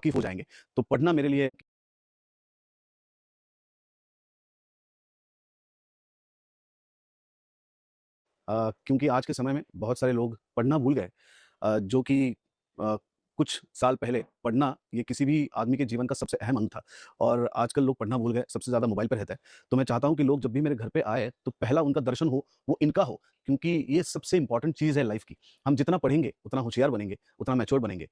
वाकिफ़ हो जाएँगे। तो पढ़ना मेरे लिए क्योंकि आज के समय में बहुत सारे लोग पढ़ना भूल गए जो कि अ, कुछ साल पहले पढ़ना ये किसी भी आदमी के जीवन का सबसे अहम अंग था और आजकल लोग पढ़ना भूल गए, सबसे ज़्यादा मोबाइल पे रहता है। तो मैं चाहता हूँ कि लोग जब भी मेरे घर पे आए, तो पहला उनका दर्शन हो, वो इनका हो क्योंकि ये सबसे इम्पोर्टेंट चीज़ है लाइफ़ की। हम जितना पढ़ेंगे, उतना होशियार बनेंगे, उतना मैच्योर बनेंगे।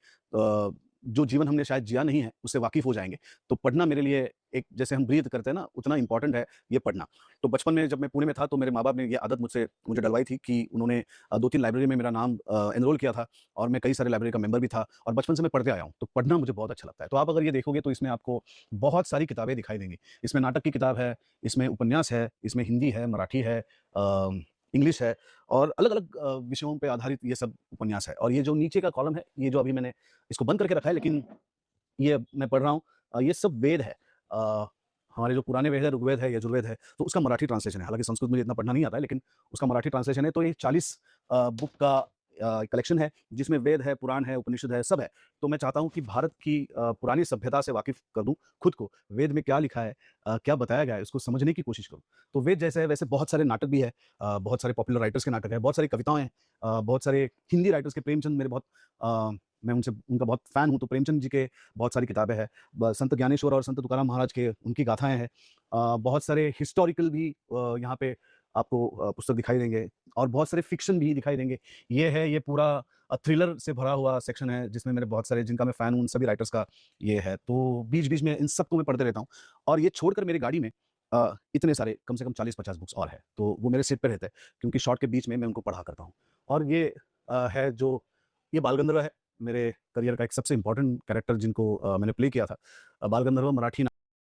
जो जीवन हमने शायद जिया नहीं है, उससे वाकिफ़ हो जाएँगे। तो पढ़ना मेरे लिए एक जैसे हम ब्रीथ करते हैं ना, उतना इम्पोर्टेंट है ये पढ़ना। तो बचपन में जब मैं पुणे में था, तो मेरे माँ-बाप ने ये आदत मुझे डलवाई थी कि उन्होंने 2-3 लाइब्रेरी में मेरा नाम एनरोल किया था और मैं कई सारे लाइब्रेरी का मेंबर भी था और बचपन से मैं पढ़ते आया हूँ। तो पढ़ना मुझे बहुत अच्छा लगता है। तो आप अगर ये देखोगे तो इसमें आपको बहुत सारी किताबें दिखाई देंगी। इसमें नाटक की किताब है, इसमें उपन्यास है, इसमें हिंदी है, मराठी है, इंग्लिश है और अलग-अलग विषयों पे आधारित ये सब उपन्यास है। और ये जो नीचे का कॉलम है, ये जो अभी मैंने इसको बंद करके रखा है लेकिन ये मैं पढ़ रहा हूँ ये सब वेद है। अ, हमारे जो पुराने वेद है, ऋग्वेद है, यजुर्वेद है, तो उसका मराठी ट्रांसलेशन है। हालाँकि संस्कृत मुझे इतना पढ़ना नहीं आता है, लेकिन उसका मराठी ट्रांसलेशन है। तो ये 40 बुक का कलेक्शन है, जिसमें वेद है, पुराण है, उपनिषद है, सब है। तो मैं चाहता हूँ कि भारत की पुरानी सभ्यता से वाकिफ़ कर दूँ खुद को। वेद में क्या लिखा है क्या बताया गया है, उसको समझने की कोशिश करूँ। तो वेद जैसे है, वैसे बहुत सारे नाटक भी है। बहुत सारे पॉपुलर राइटर्स के नाटक हैं, बहुत सारी कविताएँ हैं। बहुत सारे हिंदी राइटर्स के प्रेमचंद मेरे बहुत मैं उनका बहुत फ़ैन हूँ, तो प्रेमचंद जी के बहुत सारी किताबें हैं। ब संत ज्ञानेश्वर और संत तुकाराम महाराज के उनकी गाथाएँ हैं। बहुत सारे हिस्टोरिकल भी यहाँ पे आपको पुस्तक दिखाई देंगे और बहुत सारे फ़िक्शन भी दिखाई देंगे। ये पूरा थ्रिलर से भरा हुआ सेक्शन है जिसमें मेरे बहुत सारे जिनका मैं फ़ैन हूँ, उन सभी राइटर्स का ये है। तो बीच-बीच में इन सबको मैं पढ़ते रहता हूँ और ये छोड़कर मेरी गाड़ी में इतने सारे कम से कम 40-50 बुक्स और हैं। तो वो मेरे सीट पे रहते हैं क्योंकि शॉट के बीच में मैं उनको पढ़ा करता हूँ। और ये है जो ये बाल गंधर्व है, मेरे करियर का एक सबसे इम्पोर्टेंट कैरेक्टर जिनको मैंने प्ले किया था। बाल गंधर्व मराठी